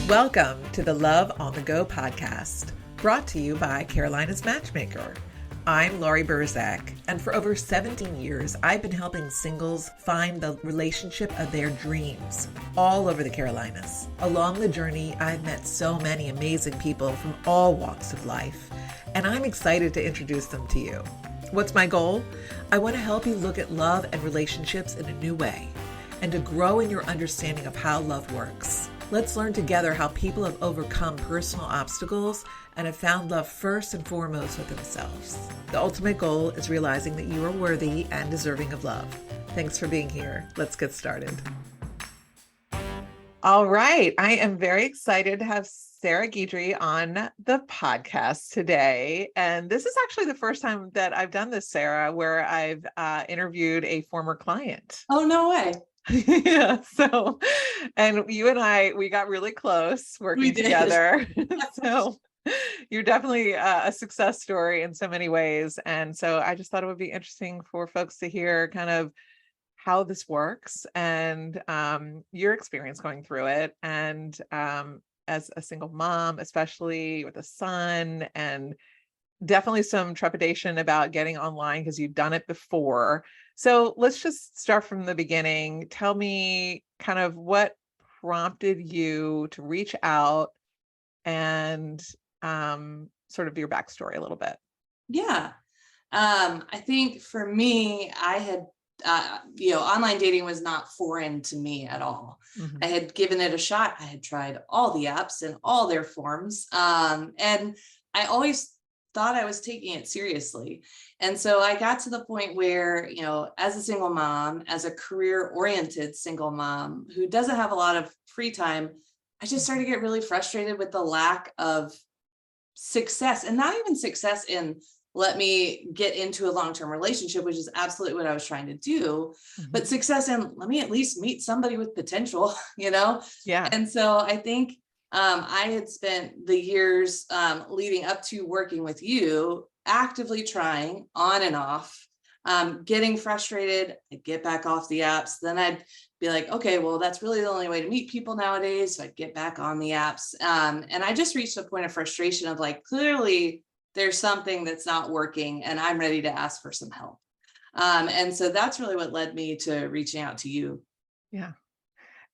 Welcome to the Love on the Go podcast, brought to you by Carolina's Matchmaker. I'm Laurie Burzak, and for over 17 years, I've been helping singles find the relationship of their dreams all over the Carolinas. Along the journey, I've met so many amazing people from all walks of life, and I'm excited to introduce them to you. What's my goal? I want to help you look at love and relationships in a new way, and to grow in your understanding of how love works. Let's learn together how people have overcome personal obstacles and have found love first and foremost with themselves. The ultimate goal is realizing that you are worthy and deserving of love. Thanks for being here. Let's get started. All right. I am very excited to have Sarah Guidry on the podcast today. And this is actually the first time that I've done this, Sarah, where I've interviewed a former client. Oh, no way. Yeah. So, and you and we got really close working together. So you're definitely a success story in so many ways. And so I just thought it would be interesting for folks to hear kind of how this works and your experience going through it. And as a single mom, especially with a son, and definitely some trepidation about getting online because you've done it before. So let's just start from the beginning. Tell me kind of what prompted you to reach out and sort of your backstory a little bit. Yeah. I think for me, I had, online dating was not foreign to me at all. Mm-hmm. I had given it a shot. I had tried all the apps and all their forms. And I always thought I was taking it seriously. And so I got to the point where, as a single mom, as a career-oriented single mom who doesn't have a lot of free time, I just started to get really frustrated with the lack of success, and not even success in let me get into a long-term relationship, which is absolutely what I was trying to do, but success in let me at least meet somebody with potential, Yeah. And so I think I had spent the years leading up to working with you, actively trying on and off, getting frustrated. I'd get back off the apps. Then I'd be like, okay, well, that's really the only way to meet people nowadays. So I'd get back on the apps. And I just reached a point of frustration of like, clearly there's something that's not working and I'm ready to ask for some help. And so that's really what led me to reaching out to you. Yeah.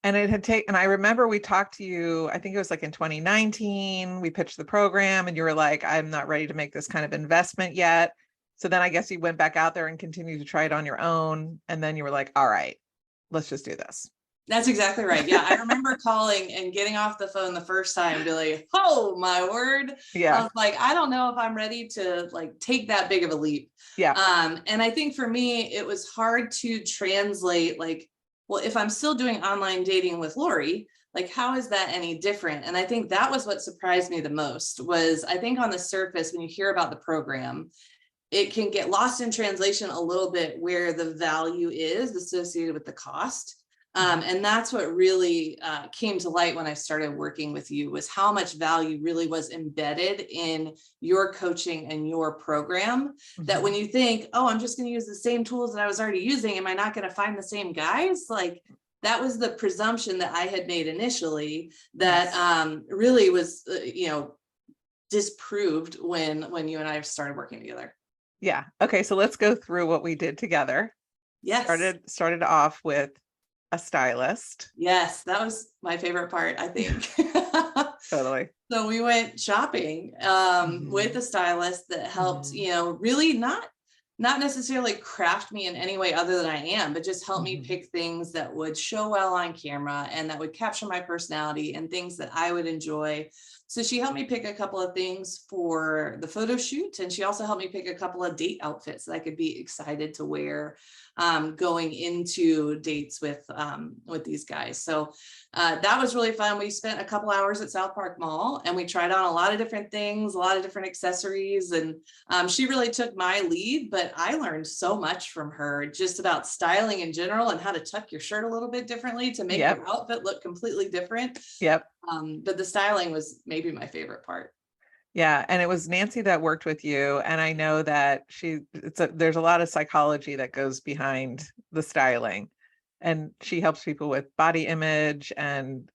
And it had taken, I remember we talked to you, I think it was like in 2019, we pitched the program and you were like, I'm not ready to make this kind of investment yet. So then I guess you went back out there and continued to try it on your own. And then you were like, all right, let's just do this. That's exactly right. Yeah. I remember calling and getting off the phone the first time and be like, oh my word. Yeah. I was like, I don't know if I'm ready to like take that big of a leap. Yeah. And I think for me, it was hard to translate like, well, if I'm still doing online dating with Laurie, like, how is that any different? And I think that was what surprised me the most was I think on the surface, when you hear about the program, it can get lost in translation a little bit where the value is associated with the cost. And that's what really came to light when I started working with you was how much value really was embedded in your coaching and your program. That when you think, oh, I'm just going to use the same tools that I was already using, am I not going to find the same guys? Like that was the presumption that I had made initially that really was, disproved when you and I started working together. Yeah. Okay. So let's go through what we did together. Yes. Started off with a stylist. Yes, that was my favorite part, I think. Totally. So we went shopping with a stylist that helped, really not necessarily craft me in any way other than I am, but just help me pick things that would show well on camera and that would capture my personality and things that I would enjoy. So she helped me pick a couple of things for the photo shoot. And she also helped me pick a couple of date outfits that I could be excited to wear going into dates with these guys. So that was really fun. We spent a couple hours at South Park Mall and we tried on a lot of different things, a lot of different accessories. And she really took my lead, but I learned so much from her just about styling in general and how to tuck your shirt a little bit differently to make your outfit look completely different. Yep. But the styling was maybe my favorite part. Yeah. And it was Nancy that worked with you. And I know that there's a lot of psychology that goes behind the styling, and she helps people with body image and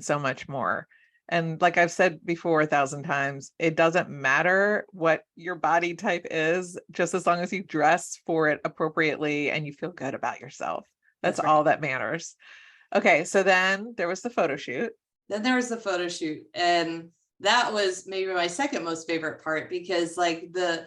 so much more. And like I've said before 1,000 times, it doesn't matter what your body type is, just as long as you dress for it appropriately and you feel good about yourself. That's right. all that matters. Okay, so then there was the photo shoot. Then there was the photo shoot, and that was maybe my second most favorite part, because like the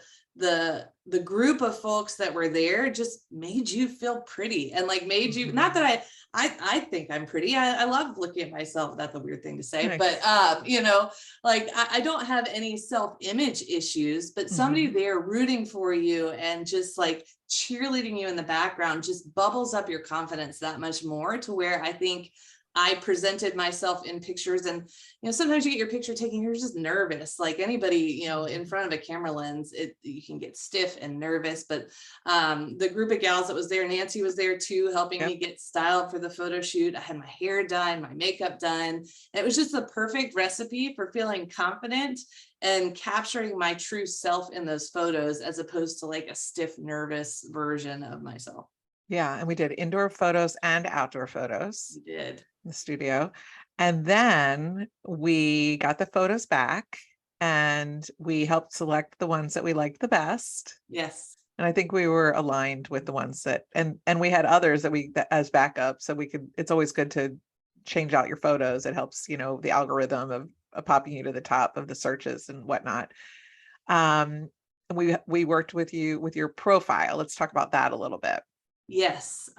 group of folks that were there just made you feel pretty, and like made you, not that I think I'm pretty. I love looking at myself. That's a weird thing to say, Nice. but you know, like I don't have any self-image issues, but somebody there rooting for you and just like cheerleading you in the background just bubbles up your confidence that much more, to where I think I presented myself in pictures. And, you know, sometimes you get your picture taken, you're just nervous, like anybody, you know, in front of a camera lens, you can get stiff and nervous. But the group of gals that was there, Nancy was there too, helping me get styled for the photo shoot. I had my hair done, my makeup done. And it was just the perfect recipe for feeling confident and capturing my true self in those photos, as opposed to like a stiff, nervous version of myself. Yeah. And we did indoor photos and outdoor photos. We did. In the studio. And then we got the photos back and we helped select the ones that we liked the best. Yes. And I think we were aligned with the ones that, and we had others that as backup. So we could, it's always good to change out your photos. It helps, you know, the algorithm of popping you to the top of the searches and whatnot. We worked with you with your profile. Let's talk about that a little bit. Yes.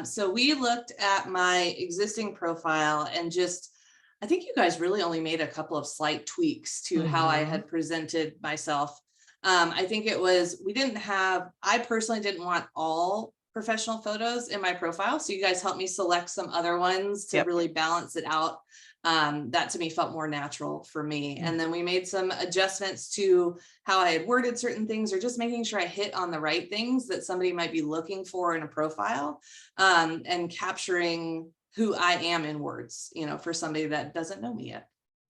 So we looked at my existing profile and just, I think you guys really only made a couple of slight tweaks to how I had presented myself. I think it was, I personally didn't want all professional photos in my profile. So you guys helped me select some other ones to really balance it out. That to me felt more natural for me. And then we made some adjustments to how I had worded certain things, or just making sure I hit on the right things that somebody might be looking for in a profile, and capturing who I am in words, you know, for somebody that doesn't know me yet.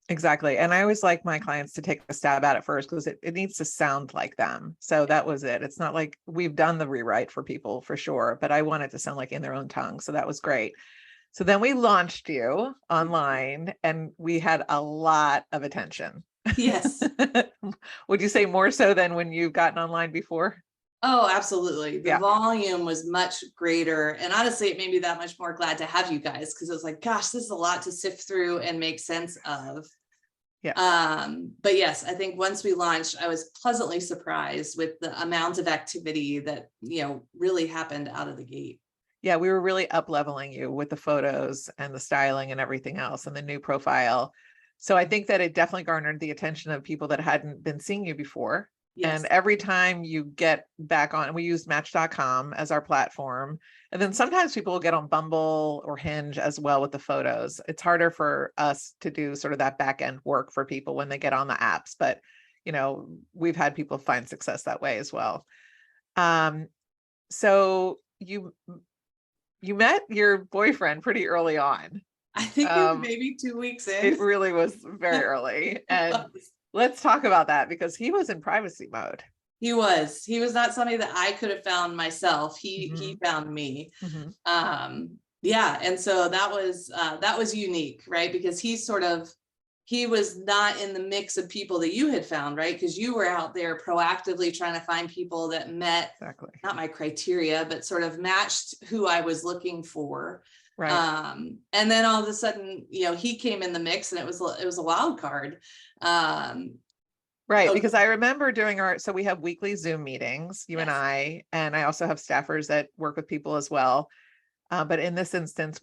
Exactly. And I always like my clients to take a stab at it first, because it needs to sound like them. So that was it. It's not like we've done the rewrite for people for sure, but I want it to sound like in their own tongue. So that was great. So then we launched you online and we had a lot of attention. Yes. Would you say more so than when you've gotten online before? Oh, absolutely. The volume was much greater. And honestly, it made me that much more glad to have you guys, because it was like, gosh, this is a lot to sift through and make sense of. Yeah. But yes, I think once we launched, I was pleasantly surprised with the amount of activity that, you know, really happened out of the gate. Yeah, we were really up leveling you with the photos and the styling and everything else and the new profile. So I think that it definitely garnered the attention of people that hadn't been seeing you before. Yes. And every time you get back on, we used Match.com as our platform. And then sometimes people will get on Bumble or Hinge as well with the photos. It's harder for us to do sort of that back end work for people when they get on the apps. But, you know, we've had people find success that way as well. So you met your boyfriend pretty early on. I think it was maybe 2 weeks in. It really was very early. And let's talk about that, because he was in privacy mode. He was not somebody that I could have found myself. He found me. Yeah. And so that was unique, right? Because he was not in the mix of people that you had found, right? Because you were out there proactively trying to find people that met not my criteria, but sort of matched who I was looking for. Right. And then all of a sudden, you know, he came in the mix, and it was a wild card. Right. Because I remember so we have weekly Zoom meetings, you and I also have staffers that work with people as well. But in this instance,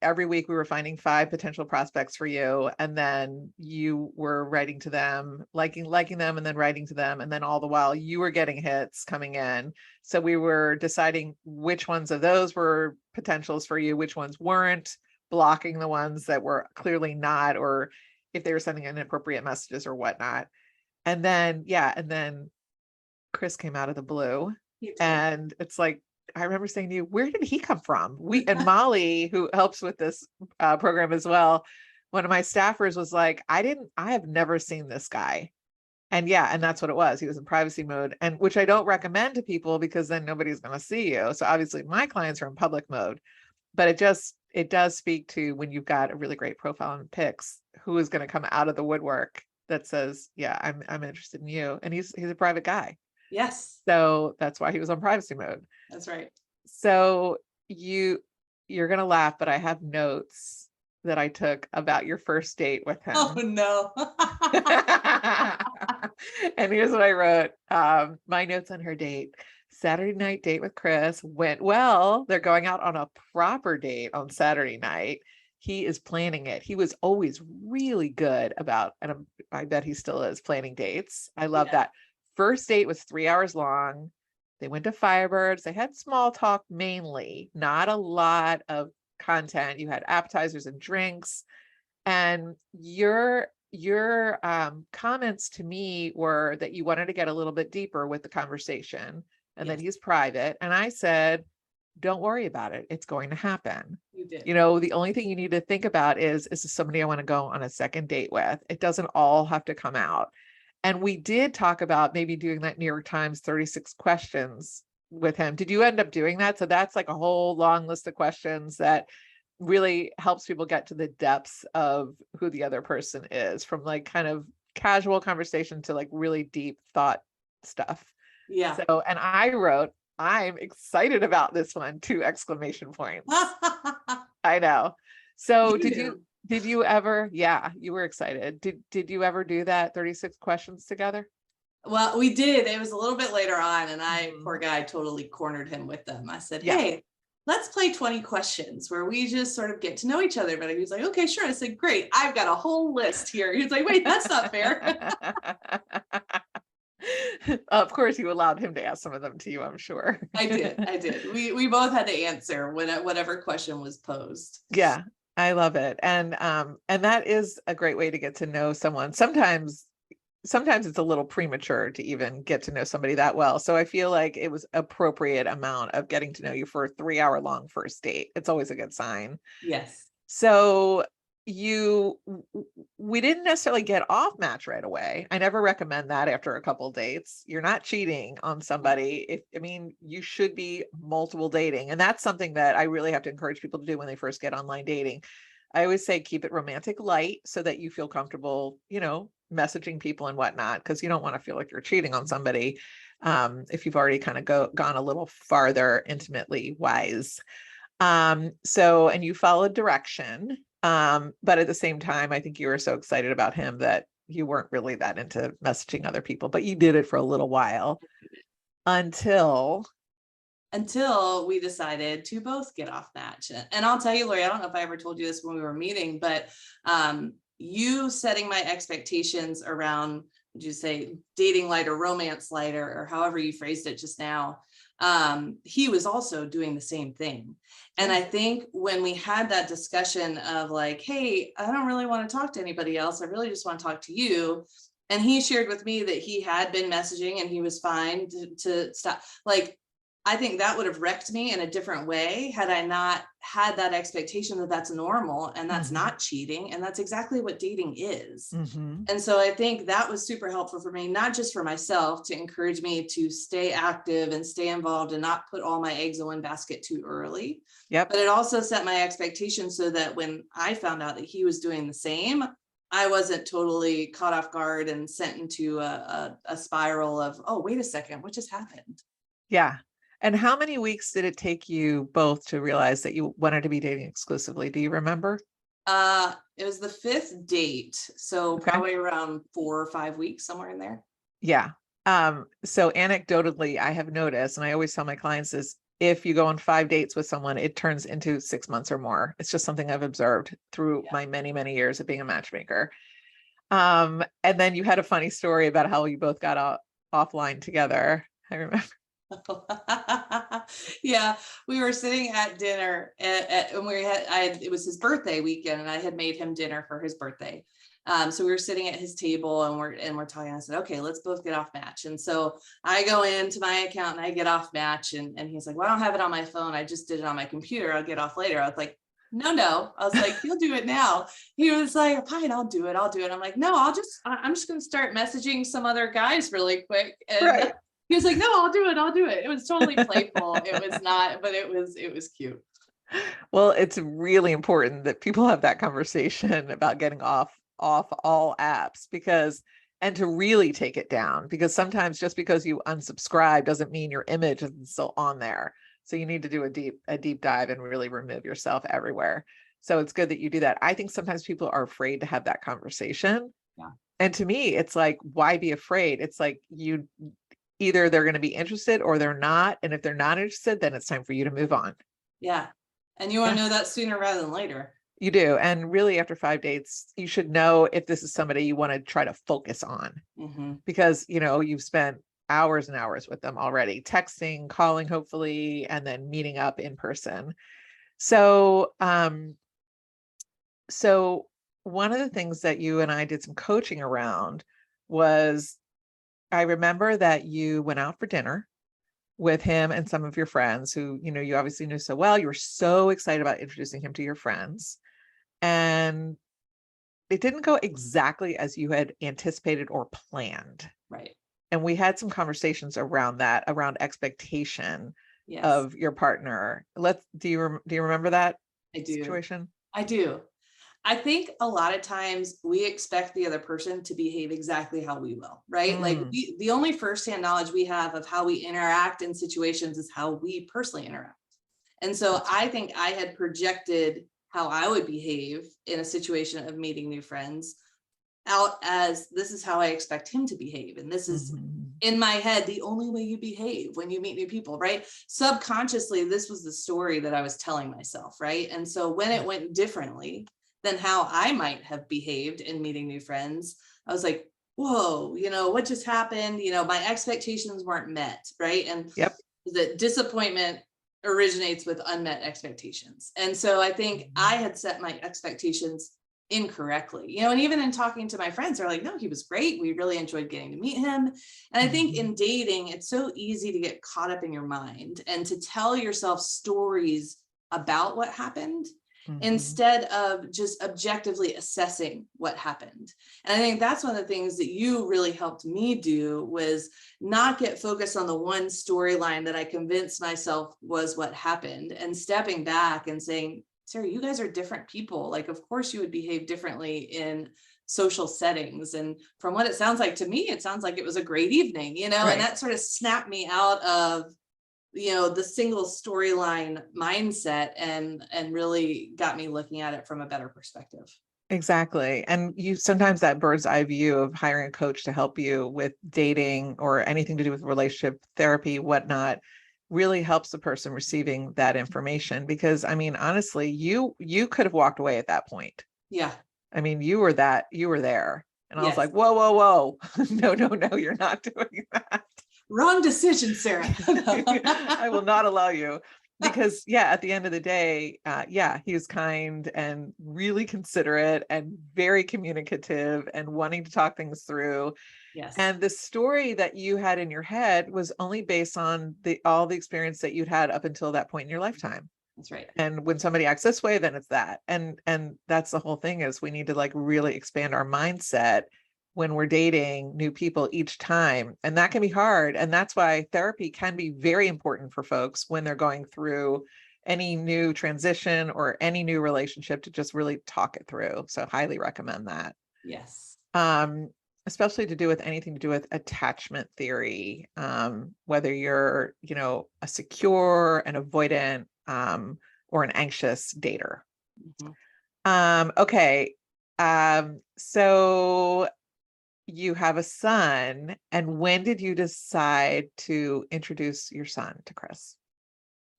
every week we were finding 5 potential prospects for you. And then you were writing to them, liking them, and then writing to them. And then all the while you were getting hits coming in. So we were deciding which ones of those were potentials for you, which ones weren't, blocking the ones that were clearly not, or if they were sending inappropriate messages or whatnot. And then Chris came out of the blue, and it's like, I remember saying to you, where did he come from? And Molly, who helps with this program as well, one of my staffers was like, I have never seen this guy. And that's what it was. He was in privacy mode, and which I don't recommend to people, because then nobody's going to see you. So obviously my clients are in public mode, but it does speak to when you've got a really great profile and pics, who is going to come out of the woodwork that says, yeah, I'm interested in you. And he's a private guy. Yes. So that's why he was on privacy mode. That's right. So you're going to laugh, but I have notes that I took about your first date with him. Oh no. And here's what I wrote. My notes on her date. Saturday night date with Chris went well. They're going out on a proper date on Saturday night. He is planning it. He was always really good about, and I bet he still is, planning dates. I love that. First date was 3 hours long. They went to Firebirds. They had small talk mainly, not a lot of content. You had appetizers and drinks. And your comments to me were that you wanted to get a little bit deeper with the conversation and that he's private. And I said, don't worry about it. It's going to happen. You did. You know, the only thing you need to think about is this somebody I want to go on a second date with? It doesn't all have to come out. And we did talk about maybe doing that New York Times 36 questions with him. Did you end up doing that? So that's like a whole long list of questions that really helps people get to the depths of who the other person is, from like kind of casual conversation to like really deep thought stuff. Yeah. So, and I wrote, I'm excited about this one, 2 exclamation points. I know. So did you ever, you were excited. Did you ever do that 36 questions together? Well, we did. It was a little bit later on, and poor guy, totally cornered him with them. I said, hey, let's play 20 questions where we just sort of get to know each other. But he was like, okay, sure. I said, great. I've got a whole list here. He was like, wait, that's not fair. Of course, you allowed him to ask some of them to you, I'm sure. I did. We both had to answer whatever question was posed. Yeah, I love it. And that is a great way to get to know someone. Sometimes it's a little premature to even get to know somebody that well. So I feel like it was appropriate amount of getting to know you for a 3-hour long first date. It's always a good sign. Yes. So we didn't necessarily get off Match right away. I never recommend that after a couple dates. You're not cheating on somebody. You should be multiple dating. And that's something that I really have to encourage people to do when they first get online dating. I always say, keep it romantic light so that you feel comfortable, messaging people and whatnot, because you don't want to feel like you're cheating on somebody if you've already kind of gone a little farther intimately wise. And you followed direction. But at the same time, I think you were so excited about him that you weren't really that into messaging other people, but you did it for a little while until we decided to both get off Match. And I'll tell you, Laurie, I don't know if I ever told you this when we were meeting, but you setting my expectations around, would you say, dating light or romance light, or however you phrased it just now, he was also doing the same thing. And I think when we had that discussion of like, hey, I don't really want to talk to anybody else, I really just want to talk to you. And he shared with me that he had been messaging and he was fine to stop. Like, I think that would have wrecked me in a different way had I not had that expectation that that's normal and that's not cheating. And that's exactly what dating is. And so I think that was super helpful for me, not just for myself, to encourage me to stay active and stay involved and not put all my eggs in one basket too early. But it also set my expectations so that when I found out that he was doing the same, I wasn't totally caught off guard and sent into a spiral of, oh, wait a second, what just happened? Yeah. And how many weeks did it take you both to realize that you wanted to be dating exclusively? Do you remember? It was the 5th date. So probably around 4 or 5 weeks, somewhere in there. Yeah. So anecdotally, I have noticed, and I always tell my clients is, if you go on 5 dates with someone, it turns into 6 months or more. It's just something I've observed through my many, many years of being a matchmaker. And then you had a funny story about how you both got offline together. I remember. Yeah, we were sitting at dinner and it was his birthday weekend and I had made him dinner for his birthday. So we were sitting at his table and we're talking. I said, okay, let's both get off Match. And so I go into my account and I get off Match and he's like, well, I don't have it on my phone. I just did it on my computer. I'll get off later. I was like, no. I was like, you'll do it now. He was like, fine, I'll do it. I'm like, no, I'm just going to start messaging some other guys really quick. And he was like, no, I'll do it. It was totally playful. It was not, but it was cute. Well, it's really important that people have that conversation about getting off all apps and to really take it down, because sometimes just because you unsubscribe doesn't mean your image isn't still on there. So you need to do a deep dive and really remove yourself everywhere. So it's good that you do that. I think sometimes people are afraid to have that conversation. Yeah. And to me, it's like, why be afraid? It's like either they're going to be interested or they're not. And if they're not interested, then it's time for you to move on. Yeah. And you want to know that sooner rather than later. You do. And really, after 5 dates, you should know if this is somebody you want to try to focus on, because, you've spent hours and hours with them already, texting, calling, hopefully, and then meeting up in person. So, so one of the things that you and I did some coaching around was, I remember that you went out for dinner with him and some of your friends who, you obviously knew so well. You were so excited about introducing him to your friends. And it didn't go exactly as you had anticipated or planned. Right. And we had some conversations around that, around expectation of your partner. Do you remember that situation? I do. I think a lot of times we expect the other person to behave exactly how we will, right? Like the only firsthand knowledge we have of how we interact in situations is how we personally interact. And so I think I had projected how I would behave in a situation of meeting new friends out as, this is how I expect him to behave. And this is in my head, the only way you behave when you meet new people, right? Subconsciously, this was the story that I was telling myself, right? And so when it went differently than how I might have behaved in meeting new friends, I was like, whoa, what just happened? My expectations weren't met, right? And the disappointment originates with unmet expectations. And so I think I had set my expectations incorrectly, and even in talking to my friends, they're like, no, he was great. We really enjoyed getting to meet him. And I think in dating, it's so easy to get caught up in your mind and to tell yourself stories about what happened instead of just objectively assessing what happened. And I think that's one of the things that you really helped me do, was not get focused on the one storyline that I convinced myself was what happened, and stepping back and saying, Sarah, you guys are different people. Like, of course you would behave differently in social settings. And from what it sounds like to me, it sounds like it was a great evening, and that sort of snapped me out of the single storyline mindset and really got me looking at it from a better perspective. Exactly. And sometimes that bird's eye view of hiring a coach to help you with dating or anything to do with relationship therapy, whatnot, really helps the person receiving that information. Because honestly, you could have walked away at that point. Yeah. You were there. And I was like, whoa. No, you're not doing that. Wrong decision, Sarah. I will not allow you, because at the end of the day, he was kind and really considerate and very communicative and wanting to talk things through. Yes. And the story that you had in your head was only based on all the experience that you'd had up until that point in your lifetime. That's right. And when somebody acts this way, then it's that. And that's the whole thing, is we need to really expand our mindset when we're dating new people each time. And that can be hard. And that's why therapy can be very important for folks when they're going through any new transition or any new relationship, to just really talk it through. So highly recommend that. Yes. Especially anything to do with attachment theory, whether you're, a secure, an avoidant, or an anxious dater. Okay. So you have a son, and when did you decide to introduce your son to Chris?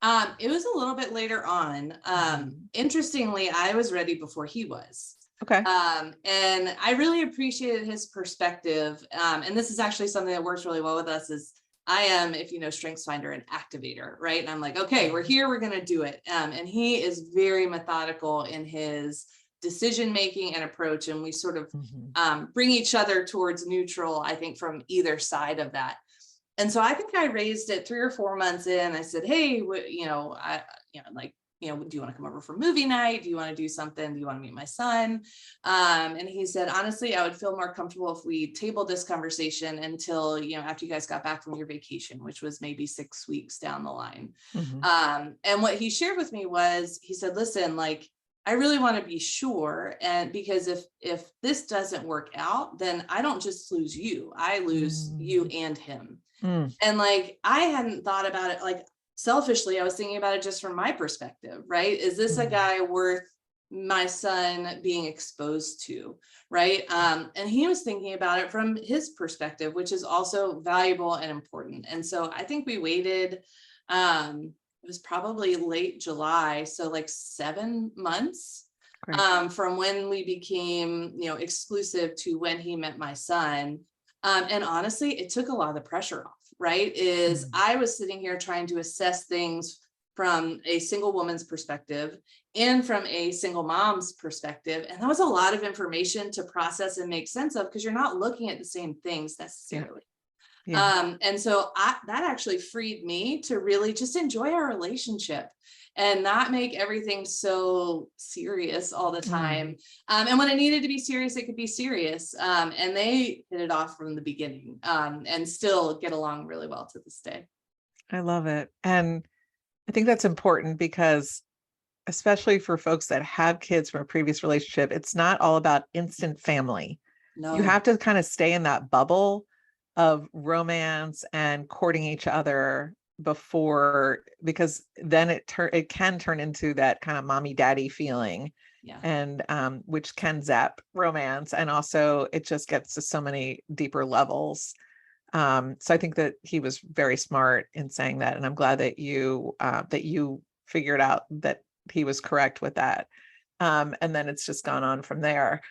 It was a little bit later on. Interestingly, I was ready before he was. Okay. And I really appreciated his perspective. And this is actually something that works really well with us, is I am, if you know StrengthsFinder, an activator, right? And I'm like, okay, we're here, we're going to do it. And he is very methodical in his decision-making and approach. And we sort of bring each other towards neutral, I think, from either side of that. And so I think I raised it 3 or 4 months in. I said, hey, like do you want to come over for movie night? Do you want to do something? Do you want to meet my son? And he said, honestly, I would feel more comfortable if we tabled this conversation until, after you guys got back from your vacation, which was maybe 6 weeks down the line. And what he shared with me was, he said, listen, like, I really want to be sure. And because if this doesn't work out, then I don't just lose you, I lose you and him. And like, I hadn't thought about it, like, selfishly, I was thinking about it just from my perspective, right? Is this a guy worth my son being exposed to, right? And he was thinking about it from his perspective, which is also valuable and important. And so I think we waited, it was probably late July, so like 7 months from when we became, exclusive to when he met my son. And honestly, it took a lot of the pressure off, right? I was sitting here trying to assess things from a single woman's perspective and from a single mom's perspective. And that was a lot of information to process and make sense of, because you're not looking at the same things necessarily. And so that actually freed me to really just enjoy our relationship and not make everything so serious all the time. And when it needed to be serious, it could be serious. And they hit it off from the beginning, and still get along really well to this day. I love it. And I think that's important because, especially for folks that have kids from a previous relationship, it's not all about instant family. No. You have to kind of stay in that bubble of romance and courting each other before, because then it can turn into that kind of mommy daddy feeling, and which can zap romance, and also it just gets to so many deeper levels. So I think that he was very smart in saying that, and I'm glad that you figured out that he was correct with that. And then it's just gone on from there.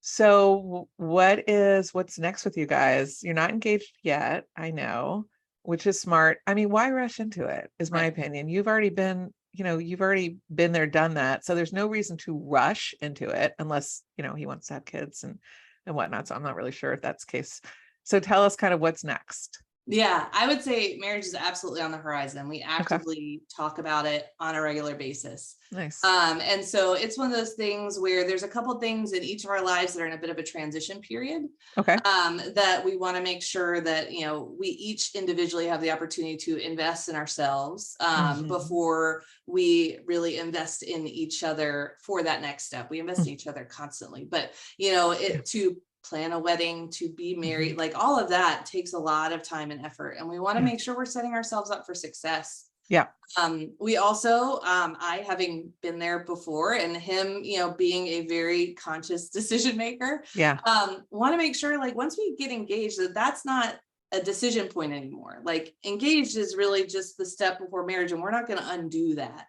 So what's next with you guys? You're not engaged yet, I know, which is smart. I mean, why rush into it is my opinion. You've already been there, done that. So there's no reason to rush into it unless, he wants to have kids and whatnot. So I'm not really sure if that's the case. So tell us kind of what's next. Yeah, I would say marriage is absolutely on the horizon. We actively talk about it on a regular basis. Nice. And so it's one of those things where there's a couple of things in each of our lives that are in a bit of a transition period. Okay. That we want to make sure that, we each individually have the opportunity to invest in ourselves before we really invest in each other for that next step. We invest in each other constantly, but, to plan a wedding, to be married, like all of that takes a lot of time and effort. And we want to make sure we're setting ourselves up for success. Yeah. We also, I having been there before, and him, being a very conscious decision maker, want to make sure, like, once we get engaged, that's not a decision point anymore. Like, engaged is really just the step before marriage, and we're not going to undo that.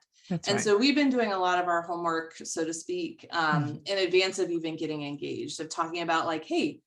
So we've been doing a lot of our homework, so to speak, in advance of even getting engaged, of talking about, like, hey,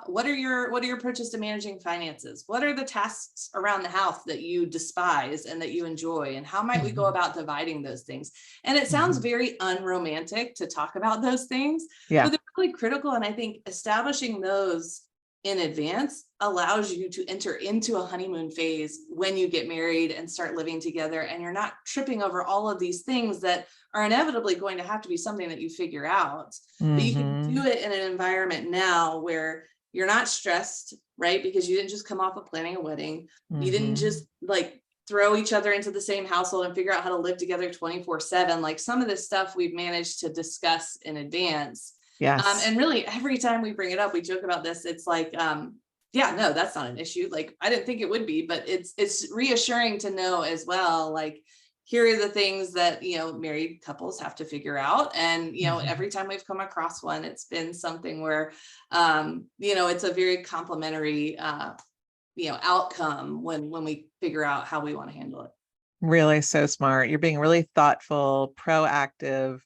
what are your approaches to managing finances? What are the tasks around the house that you despise and that you enjoy? And how might we go about dividing those things? And it sounds very unromantic to talk about those things, but they're really critical. And I think establishing those in advance allows you to enter into a honeymoon phase when you get married and start living together, and you're not tripping over all of these things that are inevitably going to have to be something that you figure out. But you can do it in an environment now where you're not stressed, right? Because you didn't just come off of planning a wedding. You didn't just like throw each other into the same household and figure out how to live together 24/7. Like, some of this stuff we've managed to discuss in advance. Yes. And really, every time we bring it up, we joke about this. It's like, yeah, no, that's not an issue. Like, I didn't think it would be, but it's reassuring to know as well, like, here are the things that, married couples have to figure out. And, every time we've come across one, it's been something where, it's a very complimentary, outcome when we figure out how we want to handle it. Really so smart. You're being really thoughtful, proactive,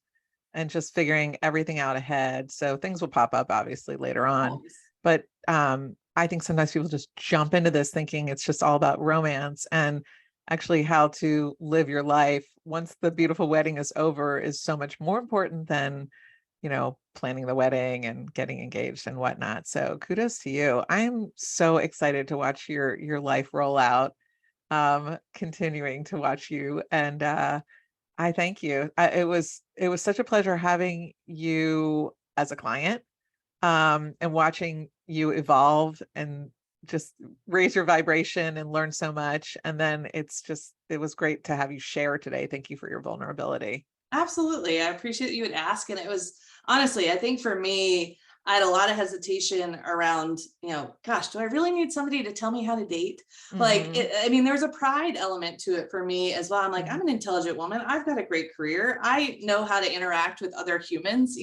and just figuring everything out ahead. So things will pop up obviously later on. But I think sometimes people just jump into this thinking it's just all about romance, and actually how to live your life once the beautiful wedding is over is so much more important than, planning the wedding and getting engaged and whatnot. So kudos to you. I'm so excited to watch your life roll out, continuing to watch you and I thank you. It was such a pleasure having you as a client, and watching you evolve and just raise your vibration and learn so much. And then it was great to have you share today. Thank you for your vulnerability. Absolutely. I appreciate you would ask. And it was honestly, I think for me, I had a lot of hesitation around, gosh, do I really need somebody to tell me how to date? Hmm. I mean, there's a pride element to it for me as well. I'm like, Hmm. I'm an intelligent woman. I've got a great career. I know how to interact with other humans.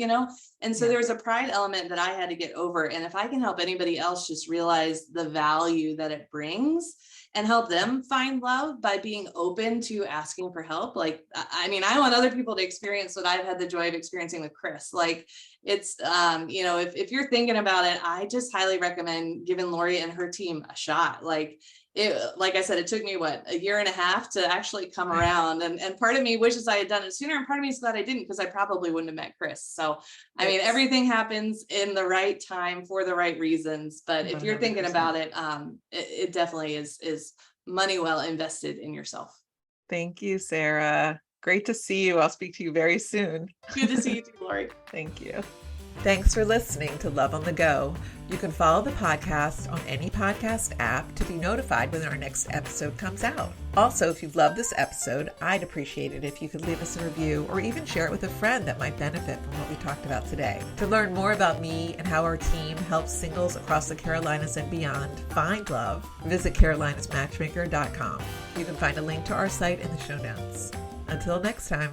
And so Yeah. there was a pride element that I had to get over. And if I can help anybody else just realize the value that it brings and help them find love by being open to asking for help. Like, I mean, I want other people to experience what I've had the joy of experiencing with Chris. Like it's, if you're thinking about it, I just highly recommend giving Laurie and her team a shot. Like I said, it took me a year and a half to actually come around. And part of me wishes I had done it sooner. And part of me is glad I didn't, because I probably wouldn't have met Chris. So, I mean, It's everything happens in the right time for the right reasons. But if you're thinking 100%. about it, it definitely is money well invested in yourself. Thank you, Sarah. Great to see you. I'll speak to you very soon. Good to see you too, Laurie. Thank you. Thanks for listening to Love on the Go. You can follow the podcast on any podcast app to be notified when our next episode comes out. Also, if you've loved this episode, I'd appreciate it if you could leave us a review or even share it with a friend that might benefit from what we talked about today. To learn more about me and how our team helps singles across the Carolinas and beyond find love, visit carolinasmatchmaker.com. You can find a link to our site in the show notes. Until next time.